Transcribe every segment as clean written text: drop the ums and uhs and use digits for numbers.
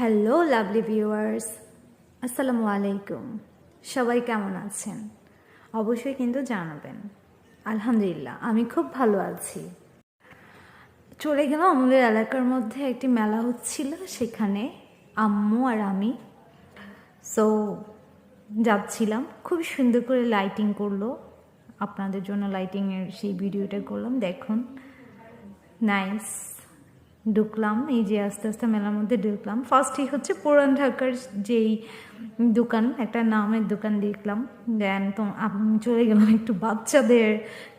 Hello lovely viewers, আসসালামু আলাইকুম। সবাই কেমন আছেন? অবশ্যই কিন্তু জানাবেন। আলহামদুলিল্লাহ আমি খুব ভালো আছি। চলে গেলাম আমাদের এলাকার মধ্যে একটি মেলা হচ্ছিল, সেখানে আম্মু আর আমি যাচ্ছিলাম। খুব সুন্দর করে লাইটিং করলো, আপনাদের জন্য লাইটিংয়ের সেই ভিডিওটা করলাম, দেখুন। নাইস। ঢুকলাম, এই যে আস্তে আস্তে মেলার মধ্যে ঢুকলাম। ফার্স্টেই হচ্ছে পুরান ঢাকার যেই দোকান, একটা নামের দোকান দেখলাম। দেন তো আমি চলে গেলাম একটু বাচ্চাদের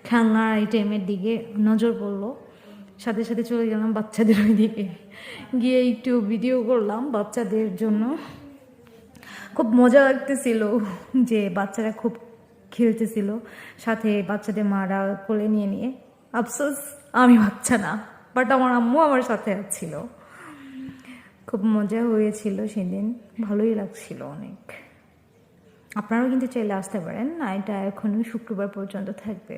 খেলনার আইটেমের দিকে, নজর পড়লো। সাথে সাথে চলে গেলাম বাচ্চাদের ওই দিকে, গিয়ে একটু ভিডিও করলাম বাচ্চাদের জন্য। খুব মজা লাগতেছিল যে বাচ্চারা খুব খেলতেছিল, সাথে বাচ্চাদের মারা কোলে নিয়ে নিয়ে। আফসোস আমি বাচ্চা না, বাট আমার আম্মু আমার সাথে ছিল। খুব মজা হয়েছিল সেদিন, ভালোই লাগছিল অনেক। আপনারাও কিন্তু চাইলে আসতে পারেন, এটা এখনো শুক্রবার পর্যন্ত থাকবে।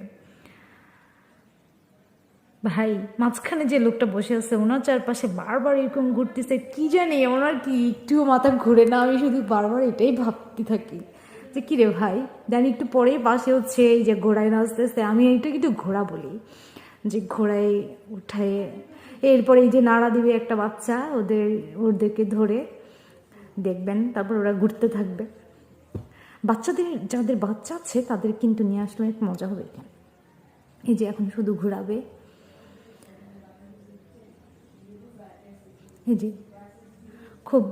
ভাই, মাঝখানে যে লোকটা বসে আছে ওনার চারপাশে বারবার এরকম ঘুরতেছে, কি জানি ওনার কি একটুও মাথা ঘুরে না। আমি শুধু বারবার এটাই ভাবতে থাকি যে কী রে ভাই। দেন একটু পরেই পাশে হচ্ছে এই যে ঘোড়ায় নাচতেছে, আমি এইটা কিন্তু ঘোড়া বলি, যে ঘোড়ায় উঠায় এরপরে এই যে নাড়া দিবে একটা বাচ্চা, ওদেরকে ধরে দেখবেন, তারপর ওরা ঘুরতে থাকবে। বাচ্চাদের, যাদের বাচ্চা আছে তাদের কিন্তু নিয়ে আসলে অনেক মজা হবে এখানে। এই যে এখন শুধু ঘোরাবে, এই যে খুব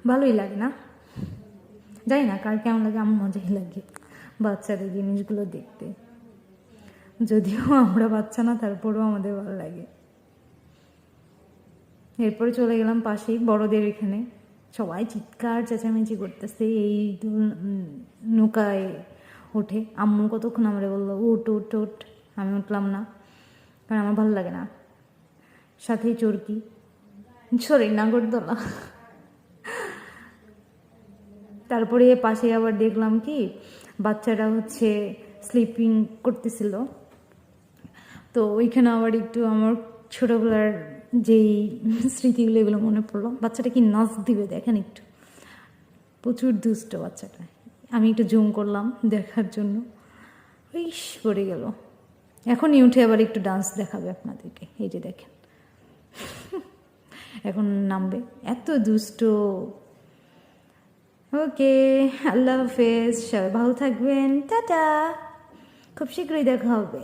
ভালোই লাগে না? জানি না কার কেমন লাগে, আমার মজাই লাগে বাচ্চাদের জিনিসগুলো দেখতে। যদিও আমরা বাচ্চা না, তারপরেও আমাদের ভালো লাগে। এরপরে চলে গেলাম পাশেই বড়দের এখানে, সবাই চিৎকার চেঁচামেচি করতেছে এই নৌকায় ওঠে। আম্মু কতক্ষণ আমরা বললো উঠ উঠ উঠ, আমি উঠলাম না, কারণ আমার ভালো লাগে না। সাথেই চরকি, সরি নাগরদোলা। তারপরে পাশে আবার দেখলাম কি বাচ্চারা হচ্ছে স্লিপিং করতেছিল, তো ওইখানে আবার একটু আমার ছোটোবেলার যেই স্মৃতিগুলো এগুলো মনে পড়লো। বাচ্চাটা কি নাচ দিবে দেখেন, একটু প্রচুর দুষ্ট বাচ্চাটা। আমি একটু জুম করলাম দেখার জন্য, ইস পড়ে গেল। এখনই উঠে আবার একটু ডান্স দেখাবে আপনাদেরকে, এই যে দেখেন এখন নামবে, এত দুষ্ট। ওকে, আল্লাহ হাফেজ, সবাই ভালো থাকবেন, টাটা, খুব শীঘ্রই দেখা হবে।